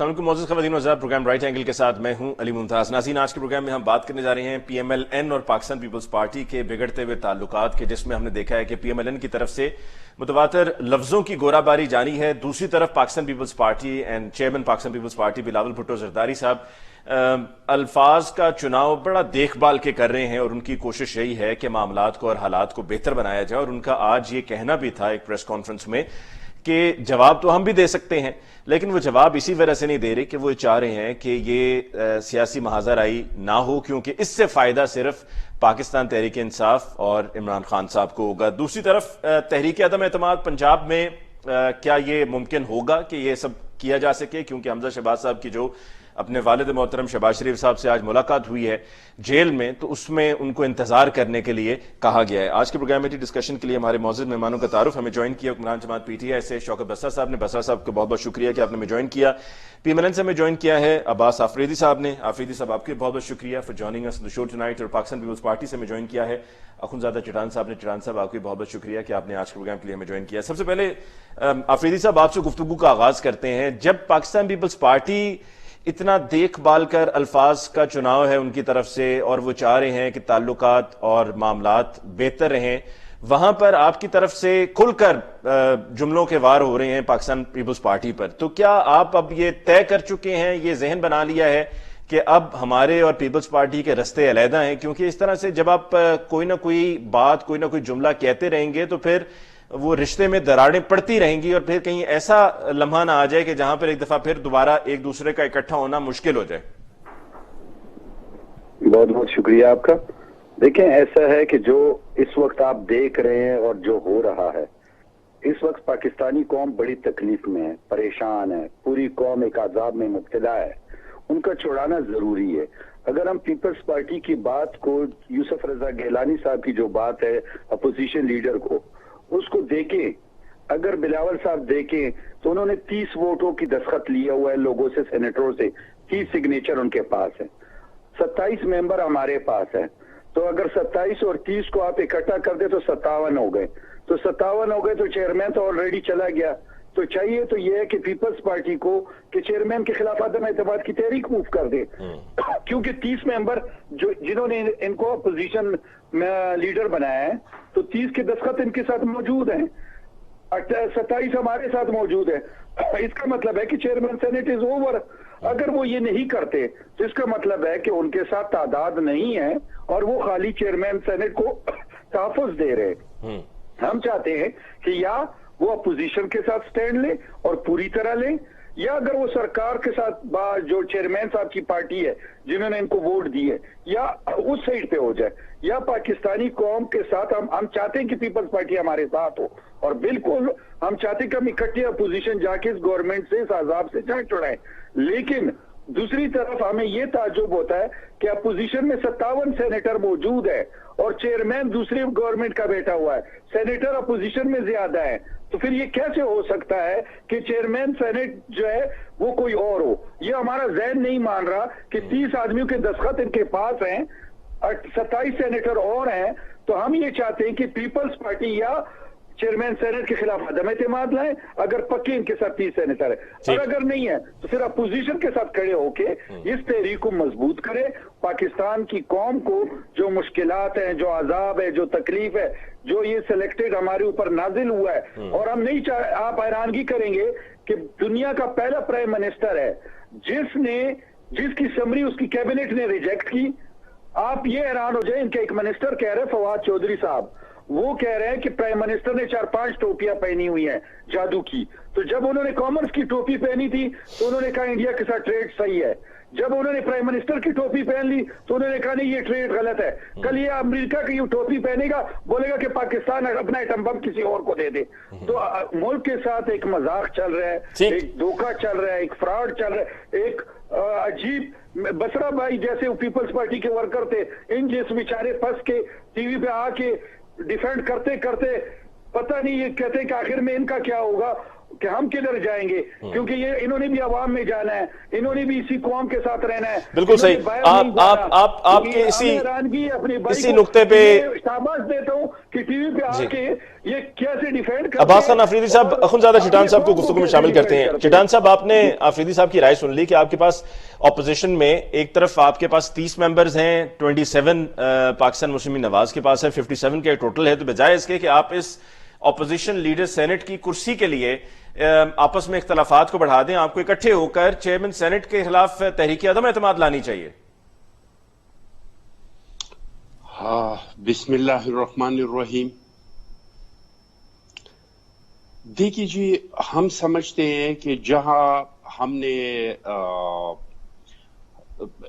السلام علیکم معزز خواتین و حضرات، پروگرام رائٹ اینگل کے ساتھ میں ہوں علی ممتاز۔ ناظرین، آج کے پروگرام میں ہم بات کرنے جا رہے ہیں پی ایم ایل این اور پاکستان پیپلز پارٹی کے بگڑتے ہوئے تعلقات کے، جس میں ہم نے دیکھا ہے کہ پی ایم ایل این کی طرف سے متواتر لفظوں کی گورا باری جاری ہے، دوسری طرف پاکستان پیپلز پارٹی اینڈ چیئرمین پاکستان پیپلز پارٹی بلاول بھٹو زرداری صاحب الفاظ کا چناؤ بڑا دیکھ بھال کے کر رہے ہیں، اور ان کی کوشش یہی ہے کہ معاملات کو اور حالات کو بہتر بنایا جائے۔ اور ان کا آج یہ کہنا بھی تھا ایک پریس کانفرنس میں کہ جواب تو ہم بھی دے سکتے ہیں، لیکن وہ جواب اسی وجہ سے نہیں دے رہے کہ وہ چاہ رہے ہیں کہ یہ سیاسی محاذہ رائی نہ ہو، کیونکہ اس سے فائدہ صرف پاکستان تحریک انصاف اور عمران خان صاحب کو ہوگا۔ دوسری طرف تحریک عدم اعتماد پنجاب میں کیا یہ ممکن ہوگا کہ یہ سب کیا جا سکے، کیونکہ حمزہ شہباز صاحب کی جو اپنے والد محترم شہباز شریف صاحب سے آج ملاقات ہوئی ہے جیل میں، تو اس میں ان کو انتظار کرنے کے لیے کہا گیا ہے۔ آج کے پروگرام میں ڈسکشن کے لیے ہمارے معزز مہمانوں کا تعارف، ہمیں جوائن کیا حکمران جماعت پی ٹی آئی سے شوکت بسرا صاحب نے۔ بسرا صاحب کو بہت بہت شکریہ کہ آپ نے ہمیں جوائن کیا۔ پی ایم ایل این سے ہمیں جوائن کیا ہے عباس آفریدی صاحب نے۔ آفریدی صاحب، آپ کے بہت بہت شکریہ for joining us the show tonight. اور پاکستان پیپلز پارٹی سے ہمیں جوائن کیا ہے اخنزادہ چٹان صاحب نے۔ چٹان صاحب، آپ کی بہت بہت شکریہ کہ آپ نے آج کے پروگرام کے لیے ہمیں جوائن کیا۔ سب سے پہلے آفریدی صاحب، آپ سے گفتگو کا آغاز کرتے ہیں۔ جب پاکستان پیپلز پارٹی اتنا دیکھ بھال کر الفاظ کا چناؤ ہے ان کی طرف سے، اور وہ چاہ رہے ہیں کہ تعلقات اور معاملات بہتر رہیں، وہاں پر آپ کی طرف سے کھل کر جملوں کے وار ہو رہے ہیں پاکستان پیپلز پارٹی پر، تو کیا آپ اب یہ طے کر چکے ہیں، یہ ذہن بنا لیا ہے کہ اب ہمارے اور پیپلز پارٹی کے رستے علیحدہ ہیں؟ کیونکہ اس طرح سے جب آپ کوئی نہ کوئی بات، کوئی نہ کوئی جملہ کہتے رہیں گے تو پھر وہ رشتے میں دراڑیں پڑتی رہیں گی، اور پھر کہیں ایسا لمحہ نہ آ جائے کہ جہاں پر ایک دفعہ پھر دوبارہ ایک دوسرے کا اکٹھا ہونا مشکل ہو جائے۔ بہت بہت شکریہ آپ کا۔ دیکھیں، ایسا ہے کہ جو اس وقت آپ دیکھ رہے ہیں اور جو ہو رہا ہے، اس وقت پاکستانی قوم بڑی تکلیف میں ہے، پریشان ہے، پوری قوم ایک عذاب میں مبتلا ہے، ان کا چھڑانا ضروری ہے۔ اگر ہم پیپلز پارٹی کی بات کو، یوسف رضا گیلانی صاحب کی جو بات ہے اپوزیشن لیڈر کو، اس کو دیکھیں، اگر بلاول صاحب دیکھیں تو انہوں نے 30 ووٹوں کی دستخط لیا ہوا ہے لوگوں سے، سینیٹروں سے، 30 سگنیچر ان کے پاس ہے، 27 ممبر ہمارے پاس ہے۔ تو اگر 27 اور 30 کو آپ اکٹھا کر دیں تو 57 ہو گئے، تو 57 ہو گئے تو چیئرمین تو آلریڈی چلا گیا۔ تو چاہیے تو یہ ہے کہ پیپلز پارٹی کو کہ چیئرمین کے خلاف عدم اعتماد کی تحریک موو کر دے، کیونکہ 30 ممبر جنہوں نے ان کو اپوزیشن لیڈر بنایا ہے، تو 30 کے دستخط ان کے ساتھ موجود ہیں، 27 ہمارے ساتھ موجود ہے۔ اس کا مطلب ہے کہ چیئرمین سینٹ از اوور۔ اگر وہ یہ نہیں کرتے تو اس کا مطلب ہے کہ ان کے ساتھ تعداد نہیں ہے اور وہ خالی چیئرمین سینٹ کو تحفظ دے رہے۔ ہم چاہتے ہیں کہ یا وہ اپوزیشن کے ساتھ سٹینڈ لیں اور پوری طرح لیں، یا اگر وہ سرکار کے ساتھ جو چیئرمین صاحب کی پارٹی ہے جنہوں نے ان کو ووٹ دی ہے، یا اس سائڈ پہ ہو جائے، یا پاکستانی قوم کے ساتھ ہم چاہتے ہیں کہ پیپلز پارٹی ہمارے ساتھ ہو، اور بالکل ہم چاہتے ہیں کہ ہم اکٹھے اپوزیشن جا کے اس گورنمنٹ سے، اس عذاب سے جان چھڑائیں۔ لیکن دوسری طرف ہمیں یہ تعجب ہوتا ہے کہ اپوزیشن میں 57 سینیٹر موجود ہے اور چیئرمین دوسری گورنمنٹ کا بیٹا ہوا ہے، سینیٹر اپوزیشن میں زیادہ ہے، تو پھر یہ کیسے ہو سکتا ہے کہ چیئرمین سینٹ جو ہے وہ کوئی اور ہو؟ یہ ہمارا ذہن نہیں مان رہا کہ 30 آدمیوں کے دستخط ان کے پاس ہیں، 27 سینیٹر اور ہیں، تو ہم یہ چاہتے ہیں کہ پیپلز پارٹی یا چیئرمین سینٹ کے خلاف عدم اعتماد لائیں، اگر پکے ان کے ساتھ 30 سینیٹر ہے، اور اگر نہیں ہے تو پھر اپوزیشن کے ساتھ کھڑے ہو کے اس تحریک کو مضبوط کرے، پاکستان کی قوم کو جو مشکلات ہیں، جو عذاب ہے، جو تکلیف ہے، جو یہ سلیکٹڈ ہمارے اوپر نازل ہوا ہے، اور ہم نہیں آپ حیرانگی کریں گے کہ دنیا کا پہلا پرائم منسٹر ہے جس کی سمری اس کی کیبنٹ نے ریجیکٹ کی۔ آپ یہ حیران ہو جائیں، ان کے ایک منسٹر کہہ رہے فواد چودھری صاحب، وہ کہہ رہے ہیں کہ پرائم منسٹر نے 4-5 ٹوپیاں پہنی ہوئی ہیں جادو کی، تو جب انہوں نے کامنس کی ٹوپی پہنی تھی تو انہوں نے کہا انڈیا کے ساتھ ٹریڈ صحیح ہے، جب انہوں نے پرائم منسٹر کی ٹوپی پہن لی تو انہوں نے کہا نہیں یہ ٹریڈ غلط ہے۔ کل یہ امریکہ کی ٹوپی پہنے گا، بولے گا کہ پاکستان اپنا ایٹم بم کسی اور کو دے دے۔ تو ملک کے ساتھ ایک مذاق چل رہا ہے، ایک دھوکہ چل رہا ہے، ایک فراڈ چل رہا ہے، ایک عجیب بسرا بھائی جیسے پیپلز پارٹی کے ورکر تھے، ان جس بیچارے پھنس کے ٹی وی پہ آ کے ڈیفینڈ کرتے کرتے پتہ نہیں یہ کہتے کہ آخر میں ان کا کیا ہوگا، کہ ہم کدھر جائیں گے، کیونکہ یہ انہوں نے بھی عوام میں جانا ہے، انہوں نے بھی اسی قوم کے ساتھ رہنا ہے. بالکل صحیح. آپ کے اسی نقطے پہ شاباش دیتا ہوں کہ ٹی وی پہ آ کے یہ کیسے ڈیفینڈ کرتے ہیں. عباس خان آفریدی صاحب، اخوندزادہ چٹان صاحب کو گفتگو میں شامل کرتے ہیں. چٹان صاحب، آپ نے آفریدی صاحب کی رائے سن لی کہ آپ کے پاس اپوزیشن میں ایک طرف آپ کے پاس 30 ممبرز ہیں، 27 پاکستان مسلم نواز کے پاس ہے، 57 کے ٹوٹل ہے. تو بجائے اس کے کہ آپ اس اپوزیشن لیڈر سینٹ کی کرسی کے لیے آپس میں اختلافات کو بڑھا دیں، آپ کو اکٹھے ہو کر چیئرمین سینٹ کے خلاف تحریک عدم اعتماد لانی چاہیے. بسم اللہ الرحمن الرحیم. دیکھیے جی، ہم سمجھتے ہیں کہ جہاں ہم نے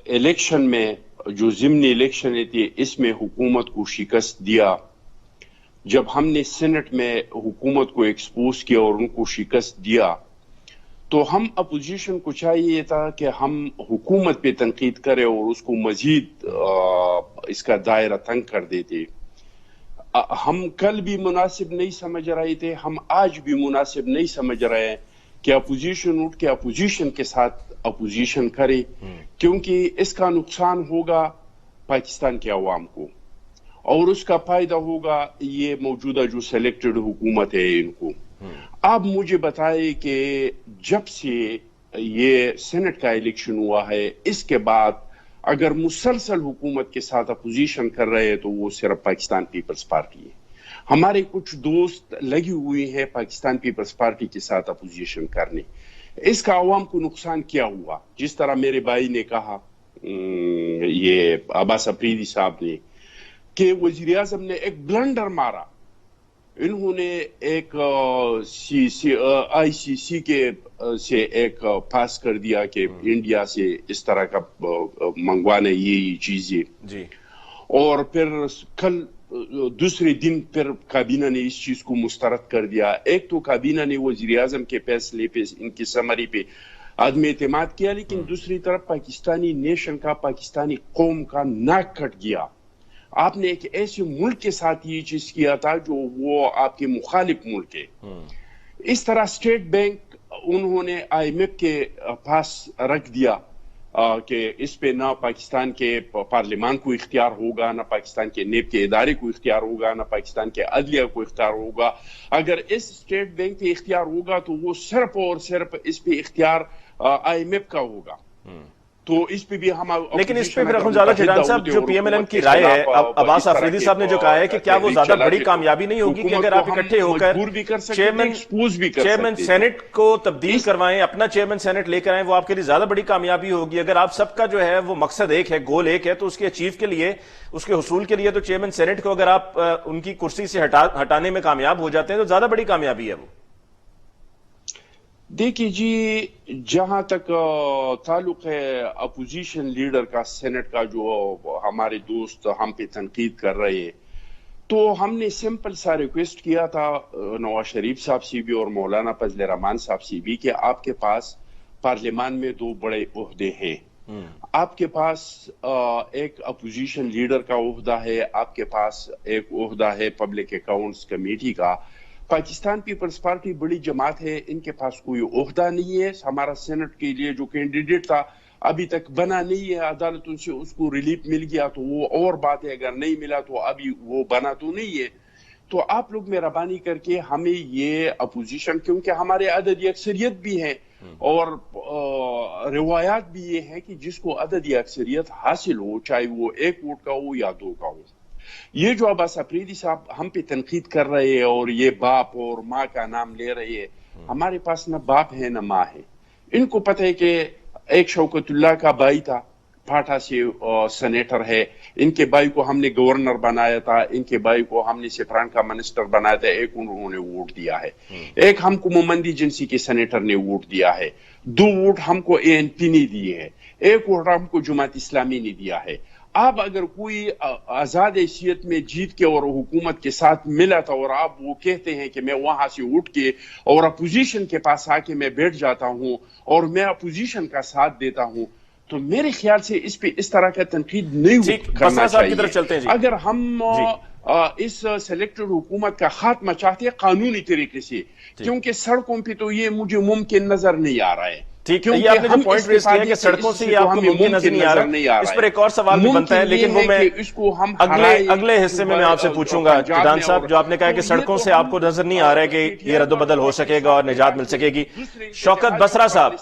الیکشن میں جو ضمنی الیکشن تھی اس میں حکومت کو شکست دیا، جب ہم نے سینٹ میں حکومت کو ایکسپوز کیا اور ان کو شکست دیا، تو ہم اپوزیشن کو چاہیے تھا کہ ہم حکومت پہ تنقید کریں اور اس کو مزید اس کا دائرہ تنگ کر دیتے. ہم کل بھی مناسب نہیں سمجھ رہے تھے، ہم آج بھی مناسب نہیں سمجھ رہے ہیں کہ اپوزیشن اٹھ کے اپوزیشن کے ساتھ اپوزیشن کرے، کیونکہ اس کا نقصان ہوگا پاکستان کے عوام کو اور اس کا فائدہ ہوگا یہ موجودہ جو سلیکٹڈ حکومت ہے ان کو. آپ مجھے بتائیں کہ جب سے یہ سینٹ کا الیکشن ہوا ہے اس کے بعد اگر مسلسل حکومت کے ساتھ اپوزیشن کر رہے ہیں تو وہ صرف پاکستان پیپلز پارٹی ہے. ہمارے کچھ دوست لگی ہوئے ہیں پاکستان پیپلز پارٹی کے ساتھ اپوزیشن کرنے. اس کا عوام کو نقصان کیا ہوا؟ جس طرح میرے بھائی نے کہا، یہ عباس افریدی صاحب نے، کہ وزیر اعظم نے ایک بلنڈر مارا. انہوں نے ایک آئی سی سی کے سے ایک پاس کر دیا کہ انڈیا سے اس طرح کا منگوانے یہ چیزیں جی، اور پھر کل دوسرے دن پھر کابینہ نے اس چیز کو مسترد کر دیا. ایک تو کابینہ نے وزیر اعظم کے فیصلے پہ، ان کی سمری پہ عدم اعتماد کیا، لیکن دوسری طرف پاکستانی نیشن کا، پاکستانی قوم کا ناک کٹ گیا. آپ نے ایک ایسے ملک کے ساتھ یہ چیز کیا تھا جو وہ آپ کے مخالف ملک ہے. اس طرح اسٹیٹ بینک انہوں نے آئی ایم ایف کے پاس رکھ دیا کہ اس پہ نہ پاکستان کے پارلیمان کو اختیار ہوگا، نہ پاکستان کے نیب کے ادارے کو اختیار ہوگا، نہ پاکستان کے عدلیہ کو اختیار ہوگا. اگر اس اسٹیٹ بینک پہ اختیار ہوگا تو وہ صرف اور صرف اس پہ اختیار آئی ایم ایف کا ہوگا. تو اس پہ بھی ہم، لیکن اس پہ پھر اخوندزادہ چٹان صاحب جو پی ایم ایل این کی رائے ہے، عباس آفریدی صاحب نے جو کہا ہے کہ کیا وہ زیادہ بڑی کامیابی نہیں ہوگی کہ اگر آپ اکٹھے ہو کر چیئرمین سینٹ کو تبدیل کروائیں، اپنا چیئرمین سینٹ لے کر آئیں، وہ آپ کے لیے زیادہ بڑی کامیابی ہوگی؟ اگر آپ سب کا جو ہے وہ مقصد ایک ہے، گول ایک ہے، تو اس کے اچیو کے لیے، اس کے حصول کے لیے تو چیئرمین سینٹ کو اگر آپ ان کی کرسی سے ہٹانے میں کامیاب ہو جاتے ہیں تو زیادہ بڑی کامیابی ہے وہ. دیکھیے جی، جہاں تک تعلق ہے اپوزیشن لیڈر کا سینٹ کا، جو ہمارے دوست ہم پہ تنقید کر رہے ہیں، تو ہم نے سمپل سا ریکویسٹ کیا تھا نواز شریف صاحب سے بھی اور مولانا فضل الرحمان صاحب سے بھی کہ آپ کے پاس پارلیمان میں 2 بڑے عہدے ہیں. آپ کے پاس ایک اپوزیشن لیڈر کا عہدہ ہے، آپ کے پاس ایک عہدہ ہے پبلک اکاؤنٹس کمیٹی کا. پاکستان پیپلز پارٹی بڑی جماعت ہے، ان کے پاس کوئی عہدہ نہیں ہے. ہمارا سینٹ کے لیے جو کینڈیڈیٹ تھا ابھی تک بنا نہیں ہے، عدالتوں سے اس کو ریلیف مل گیا تو وہ اور بات ہے، اگر نہیں ملا تو ابھی وہ بنا تو نہیں ہے. تو آپ لوگ مہربانی کر کے ہمیں یہ اپوزیشن، کیونکہ ہمارے عددی اکثریت بھی ہے اور روایات بھی یہ ہے کہ جس کو عددی اکثریت حاصل ہو، چاہے وہ 1 ووٹ کا ہو یا 2 کا ہو. یہ جو عباس افریدی صاحب ہم پہ تنقید کر رہے ہیں اور یہ باپ اور ماں کا نام لے رہے ہیں، ہمارے پاس نہ باپ ہے نہ ماں ہے. ان کو پتہ ہے کہ ایک شوکت اللہ کا بھائی تھا، پھاٹا سے سینیٹر ہے، ان کے بھائی کو ہم نے گورنر بنایا تھا، ان کے بھائی کو ہم نے سفران کا منسٹر بنایا تھا، ایک انہوں نے ووٹ دیا ہے، ایک ہم کو مومندی جنسی کے سینیٹر نے ووٹ دیا ہے، 2 ووٹ ہم کو اے این پی نے دیے ہے، 1 ووٹ ہم کو جماعت اسلامی نے دیا ہے. آپ اگر کوئی آزاد حیثیت میں جیت کے اور حکومت کے ساتھ ملا تھا اور آپ وہ کہتے ہیں کہ میں وہاں سے اٹھ کے اور اپوزیشن کے پاس آ کے میں بیٹھ جاتا ہوں اور میں اپوزیشن کا ساتھ دیتا ہوں، تو میرے خیال سے اس پہ اس طرح کا تنقید نہیں کرنا چاہیے. اگر ہم اس سلیکٹڈ حکومت کا خاتمہ چاہتے ہیں قانونی طریقے سے, کیونکہ سڑکوں پہ تو یہ مجھے ممکن نظر نہیں آ رہا ہے. ٹھیک ہے, یہ آپ نے جو پوائنٹ ریز کیا کہ سڑکوں سے یہ آپ کو ممکن نظر نہیں آ رہا, اس پر ایک اور سوال بھی بنتا ہے, لیکن وہ میں اگلے حصے میں آپ سے پوچھوں گا. جیدان صاحب, جو آپ نے کہا کہ سڑکوں سے آپ کو نظر نہیں آ رہا ہے کہ یہ رد و بدل ہو سکے گا اور نجات مل سکے گی. شوکت بسرا صاحب,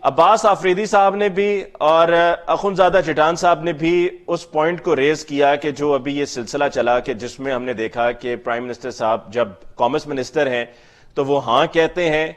عباس آفریدی صاحب نے بھی اور اخندزادہ چٹان صاحب نے بھی اس پوائنٹ کو ریز کیا کہ جو ابھی یہ سلسلہ چلا کہ جس میں ہم نے دیکھا کہ پرائم منسٹر صاحب جب کامرس منسٹر ہیں تو وہ ہاں کہتے ہیں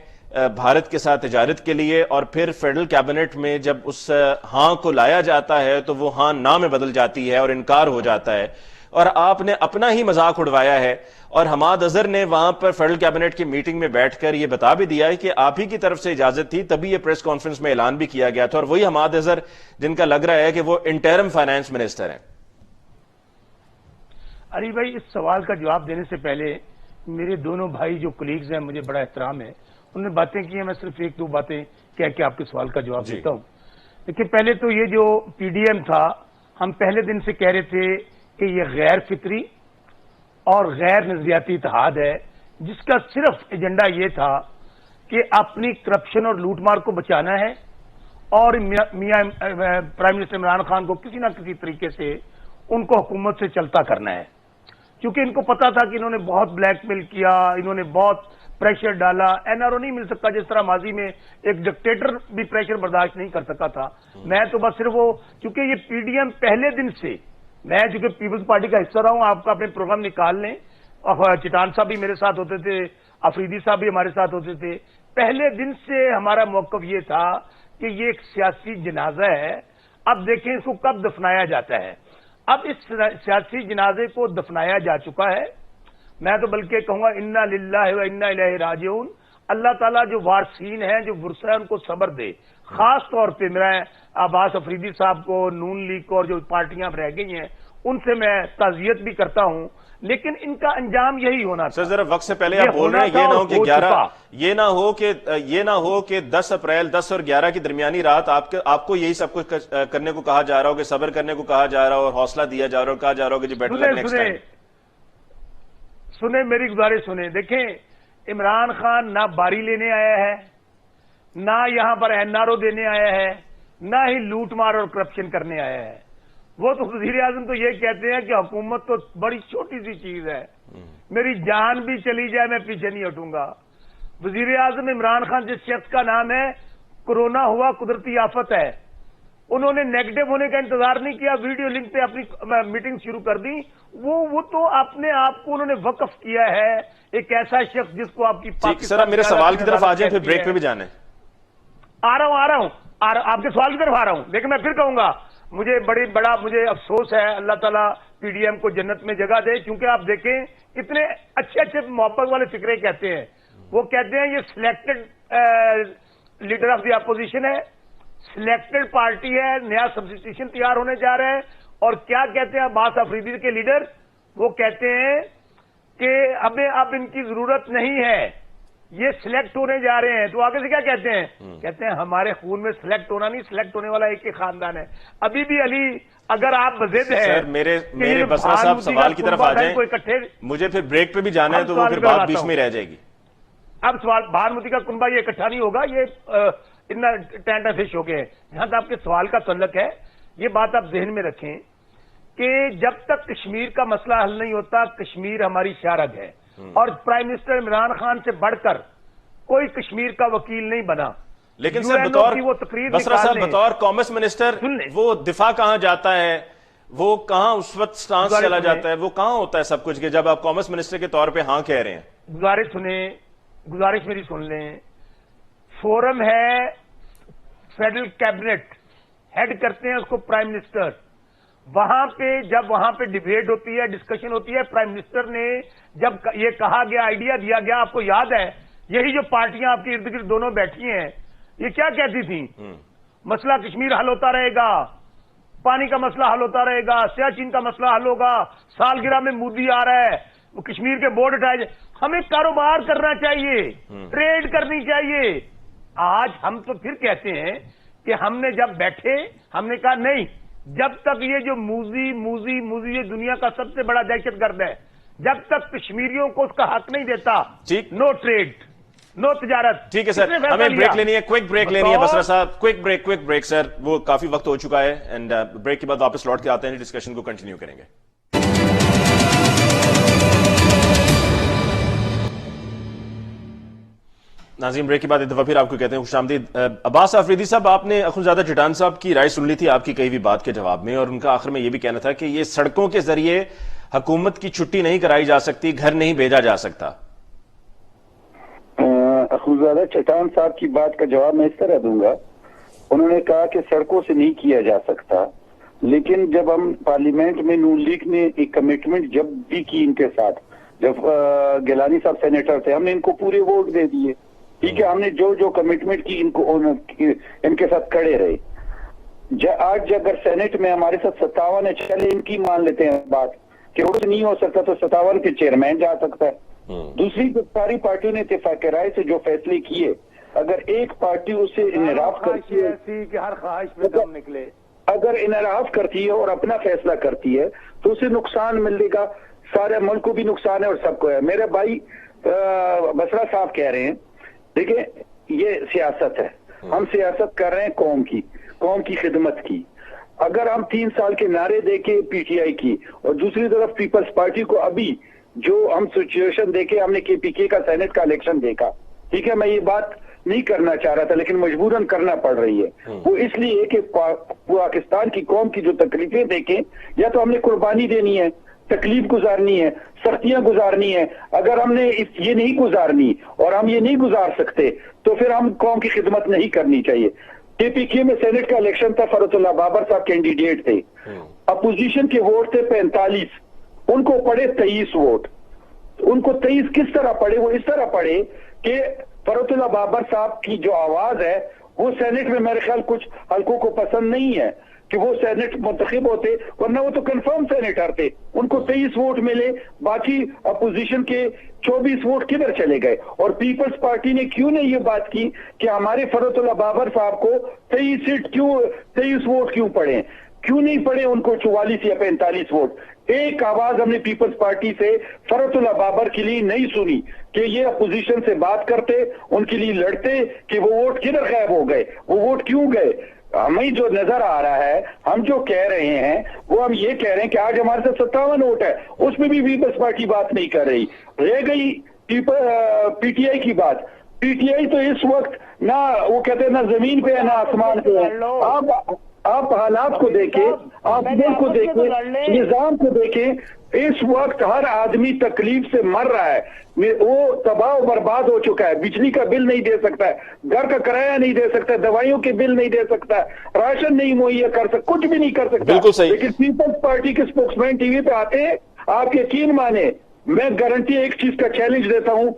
بھارت کے ساتھ تجارت کے لیے, اور پھر فیڈرل کیبنٹ میں جب اس ہاں کو لایا جاتا ہے تو وہ ہاں نہ میں بدل جاتی ہے اور انکار ہو جاتا ہے. اور آپ نے اپنا ہی مذاق اڑوایا ہے, اور حماد اظہر نے وہاں پر فیڈرل کیبنٹ کی میٹنگ میں بیٹھ کر یہ بتا بھی دیا ہے کہ آپ ہی کی طرف سے اجازت تھی, تبھی یہ پریس کانفرنس میں اعلان بھی کیا گیا تھا, اور وہی حماد اظہر جن کا لگ رہا ہے کہ وہ انٹرم فائنانس منسٹر ہیں. علی بھائی, اس سوال کا جواب دینے سے پہلے میرے دونوں بھائی جو کولیگز ہیں, مجھے بڑا احترام ہے, انہوں نے باتیں کی ہیں, میں صرف ایک دو باتیں کہہ کے آپ کے سوال کا جواب دیتا ہوں. لیکن پہلے تو یہ جو پی ڈی ایم تھا, ہم پہلے دن سے کہہ رہے تھے کہ یہ غیر فطری اور غیر نظریاتی اتحاد ہے, جس کا صرف ایجنڈا یہ تھا کہ اپنی کرپشن اور لوٹ مار کو بچانا ہے, اور میاں پرائم منسٹر عمران خان کو کسی نہ کسی طریقے سے ان کو حکومت سے چلتا کرنا ہے. کیونکہ ان کو پتا تھا کہ انہوں نے بہت بلیک میل کیا, انہوں نے بہت پریشر ڈالا. این آر او نہیں مل سکتا جس طرح ماضی میں ایک ڈکٹیٹر بھی پریشر برداشت نہیں کر سکا تھا. میں تو بس صرف وہ, کیونکہ یہ پی ڈی ایم پہلے دن سے, میں چونکہ پیپلز پارٹی کا حصہ رہا ہوں, آپ کا اپنے پروگرام نکال لیں, اور چٹان صاحب بھی میرے ساتھ ہوتے تھے, آفریدی صاحب بھی ہمارے ساتھ ہوتے تھے, پہلے دن سے ہمارا موقف یہ تھا کہ یہ ایک سیاسی جنازہ ہے. اب دیکھیں اس کو کب دفنایا جاتا ہے. اب اس سیاسی جنازے کو دفنایا جا چکا ہے. میں تو بلکہ کہوں گا انا للہ و انا الیہ راجعون. اللہ تعالیٰ جو وارثین ہیں, جو ورثہ ہیں, ان کو صبر دے. خاص طور پہ میں عباس آفریدی صاحب کو, نون لیگ کو, اور جو پارٹیاں رہ گئی ہیں ان سے میں تعزیت بھی کرتا ہوں, لیکن ان کا انجام یہی ہونا تھا. سر ذرا وقت سے پہلے آپ بول رہے ہیں یہ نہ ہو کہ 11, یہ نہ ہو کہ 10 اپریل 10 اور 11 کی درمیانی رات آپ کو یہی سب کچھ کرنے کو کہا جا رہا ہو, کہ صبر کرنے کو کہا جا رہا ہو اور حوصلہ دیا جا رہا ہو, کہا جا رہا ہو کہ جی بیٹر لک نیکسٹ ٹائم. سنیں میری گزارش سنیں. دیکھیں, عمران خان نہ باری لینے آیا ہے, نہ یہاں پر این آر او دینے آیا ہے, نہ ہی لوٹ مار اور کرپشن کرنے آیا ہے. وہ تو وزیر اعظم تو یہ کہتے ہیں کہ حکومت تو بڑی چھوٹی سی چیز ہے, میری جان بھی چلی جائے میں پیچھے نہیں ہٹوں گا. وزیر اعظم عمران خان جس شخص کا نام ہے, کورونا ہوا قدرتی آفت ہے, انہوں نے نیگیٹو ہونے کا انتظار نہیں کیا, ویڈیو لنک پہ اپنی میٹنگ شروع کر دی. وہ تو اپنے آپ کو انہوں نے وقف کیا ہے, ایک ایسا شخص جس کو آپ کی سر میرے سوال کی طرف آ جائیں, پھر بریک پہ بھی جانا ہے. آ رہا ہوں آپ کے سوال کی طرف آ رہا ہوں. لیکن میں پھر کہوں گا, مجھے بڑا افسوس ہے, اللہ تعالیٰ پی ڈی ایم کو جنت میں جگہ دے. کیونکہ آپ دیکھیں اتنے اچھے محبت والے فکرے کہتے ہیں. وہ کہتے ہیں یہ selected leader of the opposition ہے, سلیکٹڈ پارٹی ہے, نیا سبسٹیٹیوشن تیار ہونے جا رہا ہے. اور کیا کہتے ہیں عباس آفریدی کے لیڈر, وہ کہتے ہیں کہ ہمیں اب ان کی ضرورت نہیں ہے, یہ سلیکٹ ہونے جا رہے ہیں. تو آگے سے کیا کہتے ہیں, کہتے ہیں ہمارے خون میں سلیکٹ ہونا نہیں, سلیکٹ ہونے والا ایک ہی خاندان ہے. ابھی بھی علی, اگر آپ وزید ہیں سر میرے بسرا صاحب سوال کی طرف آ جائیں, مجھے پھر بریک پہ بھی جانا ہے, تو وہ پھر بات بیچ میں رہ جائے گی. اب سوال, بھانوتی کا کنبہ یہ اکٹھا نہیں ہوگا, یہ اتنا ٹینٹا فش ہو گئے ہیں. جہاں تک آپ کے سوال کا تعلق ہے, یہ بات آپ ذہن میں رکھیں کہ جب تک کشمیر کا مسئلہ حل نہیں ہوتا, کشمیر ہماری شارگ ہے, اور پرائم منسٹر عمران خان سے بڑھ کر کوئی کشمیر کا وکیل نہیں بنا. لیکن سر بسرا صاحب بطور کامرس منسٹر وہ دفاع کہاں جاتا ہے, وہ کہاں اس وقت سٹانس چلا جاتا ہے, وہ کہاں ہوتا ہے سب کچھ, کہ جب آپ کامرس منسٹر کے طور پہ ہاں کہہ رہے ہیں. گزارش میری سن لیں. فورم ہے فیڈرل کیبنٹ, ہیڈ کرتے ہیں اس کو پرائم منسٹر. وہاں پہ ڈیبیٹ ہوتی ہے, ڈسکشن ہوتی ہے. پرائم منسٹر نے جب یہ کہا گیا, آئیڈیا دیا گیا, آپ کو یاد ہے, یہی جو پارٹیاں آپ کے ارد گرد دونوں بیٹھی ہیں, یہ کیا کہتی تھیں, مسئلہ کشمیر حل ہوتا رہے گا, پانی کا مسئلہ حل ہوتا رہے گا, سیاچین کا مسئلہ حل ہوگا, سالگرہ میں مودی آ رہا ہے, وہ کشمیر کے بورڈ ہٹائے جائے, ہمیں کاروبار کرنا چاہیے, ٹریڈ کرنی چاہیے. آج ہم تو پھر کہتے ہیں کہ ہم نے جب بیٹھے ہم نے کہا نہیں، جب تک یہ جو موزی یہ دنیا کا سب سے بڑا دہشت گرد ہے، جب تک کشمیریوں کو اس کا حق نہیں دیتا، نو ٹریڈ، نو تجارت. ٹھیک ہے سر، ہمیں بریک لینی ہے، کوئک بریک لینی ہے بسرا صاحب، کوئک بریک سر، وہ کافی وقت ہو چکا ہے، اینڈ بریک کے بعد واپس لوٹ کے آتے ہیں، ڈسکشن کو کنٹینیو کریں گے. ناظرین، بریک کے بعد ایک دفعہ پھر آپ کو کہتے ہیں خوش آمدید. عباس آفریدی صاحب، آپ نے اخوندزادہ چٹان صاحب کی رائے سن لی تھی آپ کی کئی بھی بات کے جواب میں، اور ان کا آخر میں یہ بھی کہنا تھا کہ یہ سڑکوں کے ذریعے حکومت کی چھٹی نہیں کرائی جا سکتی، گھر نہیں بھیجا جا سکتا. اخوندزادہ چٹان صاحب کی بات کا جواب میں اس طرح دوں گا. انہوں نے کہا کہ سڑکوں سے نہیں کیا جا سکتا، لیکن جب ہم پارلیمنٹ میں نون لیگ نے ایک کمٹمنٹ جب بھی کی ان کے ساتھ، جب گیلانی صاحب سینیٹر تھے، ہم نے ان کو پورے ووٹ دے دیے. ٹھیک ہے، ہم نے جو کمٹمنٹ کی ان کے ساتھ کڑے رہے. آج اگر سینٹ میں ہمارے ساتھ 57 ہے، چلے ان کی مان لیتے ہیں بات کہ وہ نہیں ہو سکتا تو 57 کے چیئرمین جا سکتا ہے. دوسری ساری پارٹیوں نے اتفاق رائے سے جو فیصلے کیے، اگر ایک پارٹی اسے انحراف کرتی ہے کہ ہر خواہش میں دم نکلے، اگر انحراف کرتی ہے اور اپنا فیصلہ کرتی ہے تو اسے نقصان ملے گا، سارے ملک کو بھی نقصان ہے اور سب کو ہے. میرے بھائی بسرا صاحب کہہ رہے ہیں، دیکھیں یہ سیاست ہے، ہم سیاست کر رہے ہیں قوم کی خدمت کی. اگر ہم 3 سال کے نعرے دے کے پی ٹی آئی کی اور دوسری طرف پیپلز پارٹی کو ابھی جو ہم سچویشن دیکھے، ہم نے کے پی کے کا سینٹ کا الیکشن دیکھا. ٹھیک ہے، میں یہ بات نہیں کرنا چاہ رہا تھا لیکن مجبوراً کرنا پڑ رہی ہے. وہ اس لیے کہ پاکستان کی قوم کی جو تکلیفیں دیکھیں، یا تو ہم نے قربانی دینی ہے، تکلیف گزارنی ہے، سختیاں گزارنی ہے. اگر ہم نے یہ نہیں گزارنی اور ہم یہ نہیں گزار سکتے تو پھر ہم قوم کی خدمت نہیں کرنی چاہیے. کے پی کے میں سینٹ کا الیکشن تھا، فرت اللہ بابر صاحب کینڈیڈیٹ تھے، اپوزیشن کے ووٹ تھے 45، ان کو پڑے 23 ووٹ. ان کو 23 کس طرح پڑے؟ وہ اس طرح پڑے کہ فرت اللہ بابر صاحب کی جو آواز ہے وہ سینٹ میں میرے خیال کچھ حلقوں کو پسند نہیں ہے کہ وہ سینٹ منتخب ہوتے، ورنہ وہ تو کنفرم سینیٹر تھے. ان کو 23 ووٹ ملے، باقی اپوزیشن کے 24 ووٹ کدھر چلے گئے؟ اور پیپلز پارٹی نے کیوں نہیں یہ بات کی کہ ہمارے فرت اللہ بابر صاحب کو 23 ووٹ کیوں پڑے؟ کیوں نہیں پڑے ان کو 44 یا 45 ووٹ؟ ایک آواز ہم نے پیپلز پارٹی سے فرت اللہ بابر کے لیے نہیں سنی کہ یہ اپوزیشن سے بات کرتے، ان کے لیے لڑتے کہ وہ ووٹ کدھر غائب ہو گئے، وہ ووٹ کیوں گئے. ہمیں جو نظر آ رہا ہے، ہم جو کہہ رہے ہیں وہ ہم یہ کہہ رہے ہیں کہ آج ہمارے ساتھ 57 ووٹ ہے، اس میں بھی پیپلز پارٹی بات نہیں کر رہی. رہ گئی پی ٹی آئی کی بات. پی ٹی آئی تو اس وقت نہ وہ کہتے ہیں نہ زمین پہ ہے نہ آسمان پہ ہے. آپ حالات کو دیکھیں، آپ ملک کو دیکھیں، نظام کو دیکھیں. اس وقت ہر آدمی تکلیف سے مر رہا ہے، وہ تباہ و برباد ہو چکا ہے. بجلی کا بل نہیں دے سکتا ہے، گھر کا کرایہ نہیں دے سکتا ہے، دوائیوں کے بل نہیں دے سکتا ہے، راشن نہیں مہیا کر سکتا، کچھ بھی نہیں کر سکتا. بالکل صحیح. لیکن پیپلز پارٹی کے اسپوکس مین ٹی وی پہ آتے ہیں. آپ یقین مانے، میں گارنٹی ایک چیز کا چیلنج دیتا ہوں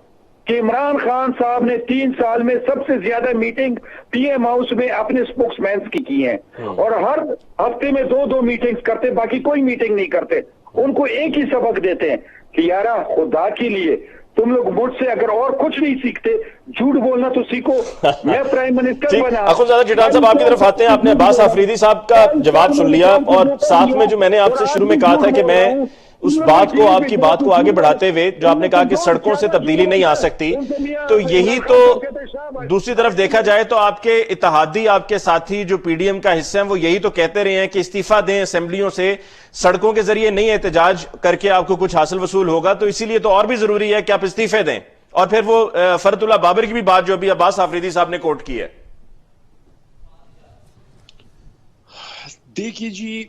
کہ عمران خان صاحب نے 3 سال میں سب سے زیادہ میٹنگ پی ایم ہاؤس میں اپنے اسپوکس مینس کی ہیں، اور ہر ہفتے میں 2 میٹنگز کرتے، باقی کوئی میٹنگ نہیں کرتے. ان کو ایک ہی سبق دیتے ہیں کہ یارا خدا کے لیے تم لوگ مجھ سے اگر اور کچھ نہیں سیکھتے، جھوٹ بولنا تو سیکھو. میں پرائم منسٹر بنا. اخوندزادہ چٹان صاحب آپ کی طرف آتے ہیں. آپ نے عباس آفریدی صاحب کا جواب سن لیا، اور ساتھ میں جو میں نے آپ سے شروع میں کہا تھا کہ میں اس بات کو، آپ کی بات کو آگے بڑھاتے ہوئے جو آپ نے کہا کہ سڑکوں سے تبدیلی نہیں آ سکتی، تو یہی تو دوسری طرف دیکھا جائے تو آپ کے اتحادی، آپ کے ساتھی جو پی ڈی ایم کا حصہ ہیں، وہ یہی تو کہتے رہے ہیں کہ استعفیٰ دیں اسمبلیوں سے، سڑکوں کے ذریعے نہیں احتجاج کر کے آپ کو کچھ حاصل وصول ہوگا. تو اسی لیے تو اور بھی ضروری ہے کہ آپ استعفے دیں. اور پھر وہ فرت اللہ بابر کی بھی بات جو ابھی عباس آفریدی صاحب نے کوٹ کی ہے. دیکھیے جی،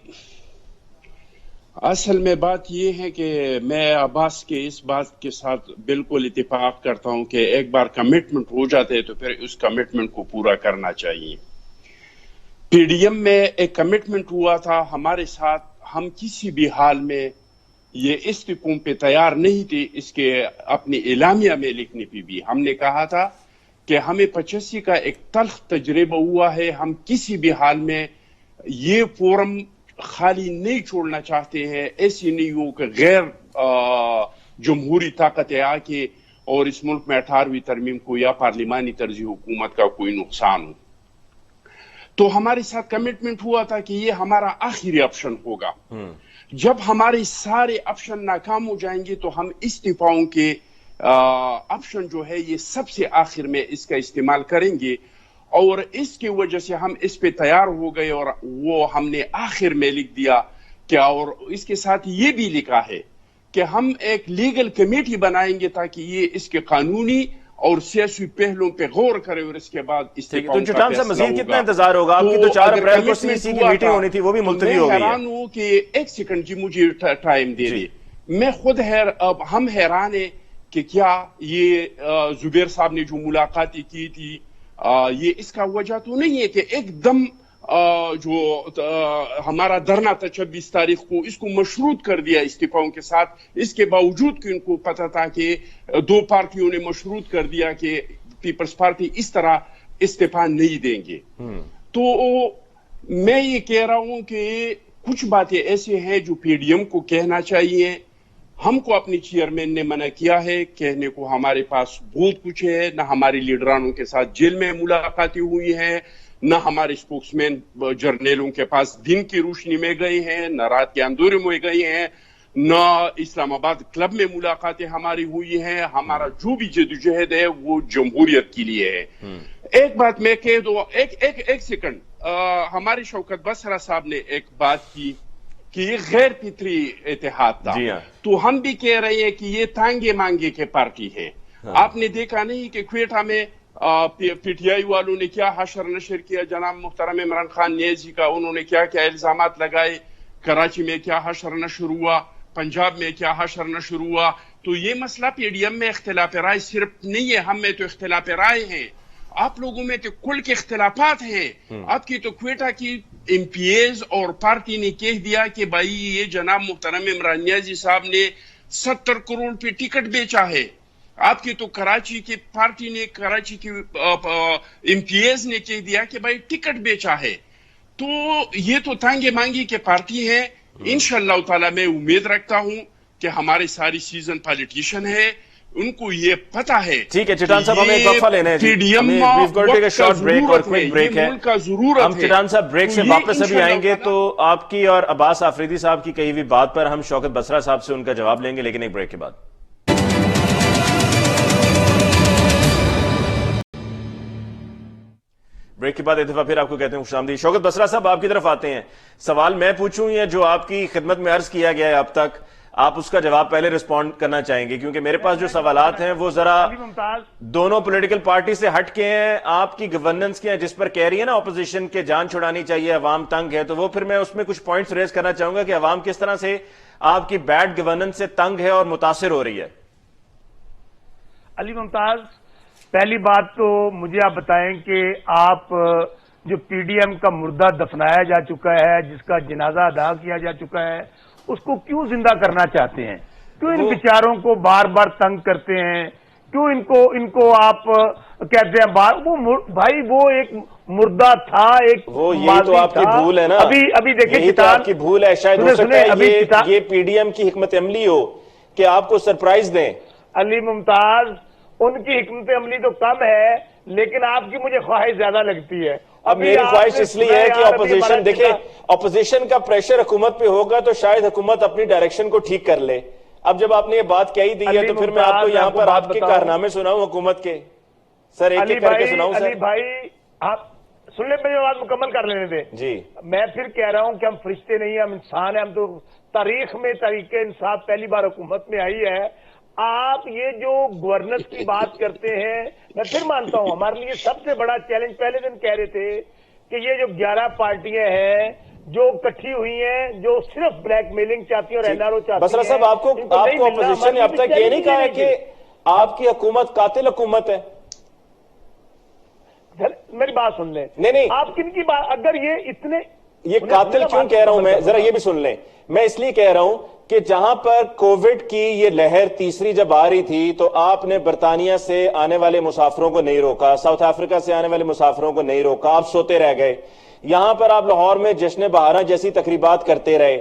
اصل میں بات یہ ہے کہ میں عباس کے اس بات کے ساتھ بالکل اتفاق کرتا ہوں کہ ایک بار کمٹمنٹ ہو جاتے ہیں تو پھر اس کمٹمنٹ کو پورا کرنا چاہیے. پی ڈی ایم میں ایک کمٹمنٹ ہوا تھا ہمارے ساتھ، ہم کسی بھی حال میں یہ استقام پہ تیار نہیں تھے. اس کے اپنی اعلامیہ میں لکھنے پہ بھی ہم نے کہا تھا کہ ہمیں 85 کا ایک تلخ تجربہ ہوا ہے، ہم کسی بھی حال میں یہ فورم خالی نہیں چھوڑنا چاہتے ہیں. ایسی نہیں ہو کہ غیر جمہوری طاقتیں آ کے اور اس ملک میں 18ویں ترمیم کو یا پارلیمانی طرزی حکومت کا کوئی نقصان ہو. تو ہمارے ساتھ کمٹمنٹ ہوا تھا کہ یہ ہمارا آخری آپشن ہوگا. جب ہمارے سارے آپشن ناکام ہو جائیں گے تو ہم استعفاؤں کے آپشن جو ہے یہ سب سے آخر میں اس کا استعمال کریں گے. اور اس کی وجہ سے ہم اس پہ تیار ہو گئے اور وہ ہم نے آخر میں لکھ دیا کیا. اور اس کے ساتھ یہ بھی لکھا ہے کہ ہم ایک لیگل کمیٹی بنائیں گے تاکہ یہ اس کے قانونی اور سیاسی پہلوؤں پہ غور کرے اور اس کے بعد استعفاؤں کا فیصلہ ہوگا. مزید کتنا انتظار ہوگا؟ آپ کی تو 4 اپریل کو سی سی کی میٹنگ ہونی تھی، وہ بھی ملتوی ہو گئی ہے. میں حیران ہوں کہ ایک سیکنڈ جی مجھے ٹائم دے دے. میں خود ہم حیران ہیں کہ کیا یہ زبیر صاحب نے جو ملاقاتیں کی تھی یہ اس کا وجہ تو نہیں ہے کہ ایک دم جو ہمارا دھرنا تھا 26 تاریخ کو اس کو مشروط کر دیا استعفاؤں کے ساتھ، اس کے باوجود کہ ان کو پتہ تھا کہ 2 پارٹیوں نے مشروط کر دیا کہ پیپلز پارٹی اس طرح استعفا نہیں دیں گے. تو میں یہ کہہ رہا ہوں کہ کچھ باتیں ایسے ہیں جو پی ڈی ایم کو کہنا چاہیے. ہم کو اپنی چیئرمین نے منع کیا ہے، کہنے کو ہمارے پاس بہت کچھ ہے، نہ ہمارے لیڈرانوں کے ساتھ جیل میں ملاقاتیں ہوئی ہیں، نہ ہمارے اسپوکس مین جرنیلوں کے پاس دن کی روشنی میں گئے ہیں، نہ رات کے اندھیرے میں گئے ہیں، نہ اسلام آباد کلب میں ملاقاتیں ہماری ہوئی ہیں. ہمارا جو بھی جدوجہد ہے وہ جمہوریت کے لیے ہے. ایک بات میں کہہ دو، ایک سیکنڈ. ہمارے شوکت بسرا صاحب نے ایک بات کی کہ یہ غیر فطری اتحاد تھا. تو ہم بھی کہہ رہے ہیں کہ یہ تانگے مانگے کے پارٹی ہے. آپ نے دیکھا نہیں کہ کوئٹہ میں پی ٹی آئی والوں نے کیا حشر نشر کیا جناب محترم عمران خان نیازی کا، انہوں نے کیا کیا الزامات لگائے. کراچی میں کیا حشر نشر ہوا، پنجاب میں کیا حشر نشر ہوا. تو یہ مسئلہ پی ڈی ایم میں اختلاف رائے صرف نہیں ہے، ہم میں تو اختلاف رائے ہیں، آپ لوگوں میں تو کل کے اختلافات ہیں. آپ کی تو کوئٹہ کی ایم پی ایز اور پارٹی نے کہہ دیا کہ بھائی یہ جناب محترم عمران نیازی صاحب نے 70 کروڑ پہ ٹکٹ بیچا ہے. آپ کی تو کراچی کی پارٹی نے، کراچی کی ایم پی ایز نے کہہ دیا کہ بھائی ٹکٹ بیچا ہے. تو یہ تو تانگے مانگی کے پارٹی ہے. انشاءاللہ تعالی میں امید رکھتا ہوں کہ ہمارے ساری سیزن پالیٹیشین ہے، ان کو یہ پتہ ہے. ٹھیک ہے چٹان صاحب، ہمیں ایک وقفہ لینا ہے. ہم چٹان صاحب بریک سے واپس ابھی آئیں گے تو آپ کی اور عباس آفریدی صاحب کی کہی ہوئی بات پر ہم شوکت بسرا صاحب سے ان کا جواب لیں گے، لیکن ایک بریک کے بعد. بریک کے بعد ایک دفعہ پھر آپ کو کہتے ہیں خوش آمدید. شوکت بسرا صاحب آپ کی طرف آتے ہیں. سوال میں پوچھوں یا جو آپ کی خدمت میں عرض کیا گیا ہے اب تک، آپ اس کا جواب پہلے رسپونڈ کرنا چاہیں گے؟ کیونکہ میرے پاس جو سوالات ہیں وہ ذرا دونوں پولیٹیکل پارٹی سے ہٹ کے ہیں. آپ کی گورننس کے ہیں جس پر کہہ رہی ہے نا اپوزیشن کے جان چھڑانی چاہیے، عوام تنگ ہے، تو وہ پھر میں اس میں کچھ پوائنٹس ریز کرنا چاہوں گا کہ عوام کس طرح سے آپ کی بیڈ گورننس سے تنگ ہے اور متاثر ہو رہی ہے. علی ممتاز، پہلی بات تو مجھے آپ بتائیں کہ آپ جو پی ڈی ایم کا مردہ دفنایا جا چکا ہے، جس کا جنازہ ادا کیا جا چکا ہے، اس کو کیوں زندہ کرنا چاہتے ہیں؟ کیوں ان بیچاروں کو بار بار تنگ کرتے ہیں؟ کیوں ان کو آپ کہتے ہیں بھائی وہ ایک مردہ تھا، ایک وہ یہ تو آپ کی بھول ہے نا. ابھی دیکھیں یہی تو آپ کی بھول ہے. شاید ہو سکتا ہے یہ پی ڈی ایم کی حکمت عملی ہو کہ آپ کو سرپرائز دیں. علی ممتاز، ان کی حکمت عملی تو کم ہے لیکن آپ کی مجھے خواہش زیادہ لگتی ہے. اب میری خواہش اس لیے ہے کہ اپوزیشن دیکھیں، اپوزیشن کا پریشر حکومت پہ ہوگا تو شاید حکومت اپنی ڈائریکشن کو ٹھیک کر لے. اب جب آپ نے یہ بات کہی دی ہے تو پھر میں آپ کو یہاں پر آپ کے کارنامے سناؤں حکومت کے. سر ایک ایک کر کے سناؤں. سر علی بھائی آپ سن لیں، میری بات مکمل کر لینے دیں. جی میں پھر کہہ رہا ہوں کہ ہم فرشتے نہیں ہیں، ہم انسان ہیں. ہم تو تاریخ میں تحریک انصاف پہلی بار حکومت میں آئی ہے. آپ یہ جو گورننس کی بات کرتے ہیں، میں پھر مانتا ہوں ہمارے لیے سب سے بڑا چیلنج، پہلے دن کہہ رہے تھے کہ یہ جو 11 پارٹیاں ہیں جو اکٹھی ہوئی ہیں، جو صرف بلیک میلنگ چاہتی ہیں اور این آر او چاہتی ہیں. بسرا صاحب، آپ کو اپوزیشن نے اب تک یہ نہیں کہا ہے کہ آپ کی حکومت قاتل حکومت ہے؟ میری بات سن لیں. نہیں آپ کن کی بات، اگر یہ اتنے یہ قاتل کیوں کہہ رہا ہوں میں، ذرا یہ بھی سن لیں. میں اس لیے کہہ رہا ہوں کہ جہاں پر کووڈ کی یہ لہر تیسری جب آ رہی تھی تو آپ نے برطانیہ سے آنے والے مسافروں کو نہیں روکا، ساؤتھ افریقہ سے آنے والے مسافروں کو نہیں روکا، آپ سوتے رہ گئے. یہاں پر آپ لاہور میں جشن بہارا جیسی تقریبات کرتے رہے.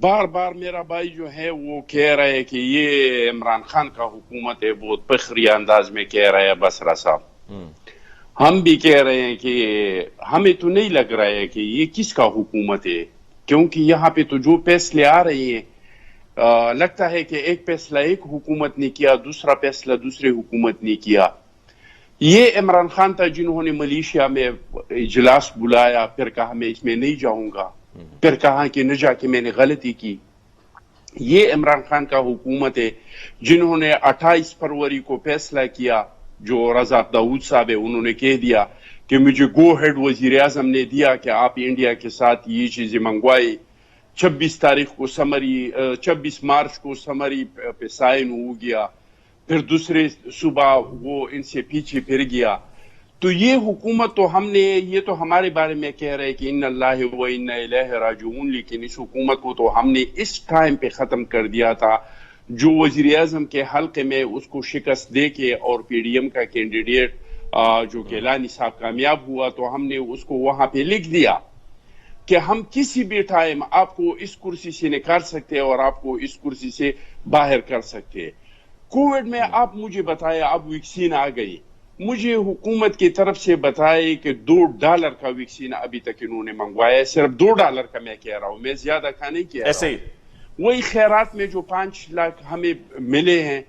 بار بار میرا بھائی جو ہے وہ کہہ رہے ہیں کہ یہ عمران خان کا حکومت ہے، بہت فخری انداز میں کہہ رہے ہیں بصرہ صاحب. ہم بھی کہہ رہے ہیں کہ ہمیں تو نہیں لگ رہا ہے کہ یہ کس کا حکومت ہے، کیونکہ یہاں پہ تو جو فیصلے آ رہے ہیں لگتا ہے کہ ایک فیصلہ ایک حکومت نے کیا، دوسرا فیصلہ دوسرے حکومت نے کیا. یہ عمران خان تھا جنہوں نے ملیشیا میں اجلاس بلایا، پھر کہا میں اس میں نہیں جاؤں گا، پھر کہا کہ نہ جا کے میں نے غلطی کی. یہ عمران خان کا حکومت ہے جنہوں نے 28 فروری کو فیصلہ کیا، جو رضا داؤد صاحب ہے انہوں نے کہہ دیا کہ مجھے گو ہیڈ وزیر اعظم نے دیا کہ آپ انڈیا کے ساتھ یہ چیزیں منگوائے. 26 مارچ کو سمری پہ سائن ہو گیا، پھر دوسرے صبح وہ ان سے پیچھے پھر گیا. تو یہ حکومت تو ہم نے، یہ تو ہمارے بارے میں کہہ رہے کہ ان اللہ و انا الیہ راجعون، لیکن اس حکومت کو تو ہم نے اس ٹائم پہ ختم کر دیا تھا جو وزیر اعظم کے حلقے میں اس کو شکست دے کے اور پی ڈی ایم کا کینڈیڈیٹ جو گیلانی صاحب کامیاب ہوا، تو ہم نے اس کو وہاں پہ لکھ دیا کہ ہم کسی بھی ٹائم آپ کو اس کرسی سے نکال سکتے ہیں اور آپ کو اس کرسی سے باہر کر سکتے ہیں. کووڈ میں آپ مجھے بتائے، اب ویکسین آ گئی، مجھے حکومت کی طرف سے بتائے کہ $2 کا ویکسین ابھی تک انہوں نے منگوایا ہے، صرف $2 کا میں کہہ رہا ہوں، میں زیادہ کا نہیں کہہ رہا ہوں. ایسے ہی وہی خیرات میں جو 5 لاکھ ہمیں ملے ہیں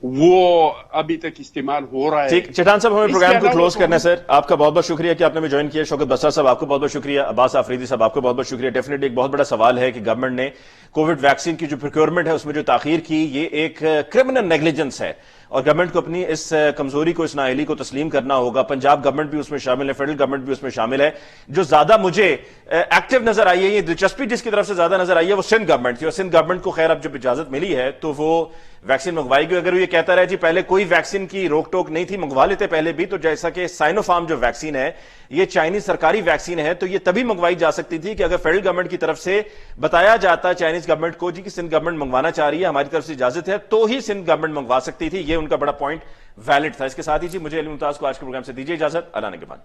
وہ ابھی تک استعمال ہو رہا ہے. ٹھیک، چٹان صاحب ہمیں پروگرام کو کلوز کرنا ہے. سر آپ کا بہت بہت شکریہ کہ آپ نے ہمیں جوائن کیا. شوکت بصرہ صاحب آپ کو بہت بہت شکریہ. عباس آفریدی صاحب آپ کو بہت بہت شکریہ. ڈیفینیٹلی ایک بہت بڑا سوال ہے کہ گورنمنٹ نے کووڈ ویکسین کی جو پروکیورمنٹ ہے اس میں جو تاخیر کی، یہ ایک کرمنل نیگلیجنس ہے اور گورنمنٹ کو اپنی اس کمزوری کو، اس نااہلی کو تسلیم کرنا ہوگا. پنجاب گورنمنٹ بھی اس میں شامل ہے، فیڈرل گورنمنٹ بھی اس میں شامل ہے. جو زیادہ مجھے ایکٹیو نظر آئی ہے، یہ دلچسپی جس کی طرف سے زیادہ نظر آئی ہے وہ سندھ گورنمنٹ تھی، اور سندھ گورنمنٹ کو خیر اب جب اجازت ملی ہے تو وہ ویکسین منگوائی گئی. اگر وہ یہ کہتا رہے جی پہلے کوئی ویکسین کی روک ٹوک نہیں تھی، منگوا لیتے پہلے بھی، تو جیسا کہ سائنو فارم جو ویکسین ہے یہ چائنیز سرکاری ویکسین ہے، تو یہ تبھی منگوائی جا سکتی تھی کہ اگر فیڈرل گورنمنٹ کی طرف سے بتایا جاتا چائنیز گورنمنٹ کو جی کہ سندھ گورنمنٹ منگوانا چاہ رہی ہے، ہماری طرف سے اجازت ہے، تو ہی سندھ گورنمنٹ منگوا سکتی تھی. یہ ان کا بڑا پوائنٹ ویلڈ تھا. اس کے ساتھ ہی جی مجھے علی ممتاز کو آج کے پروگرام سے دیجیے اجازت. اللہ نگہبان.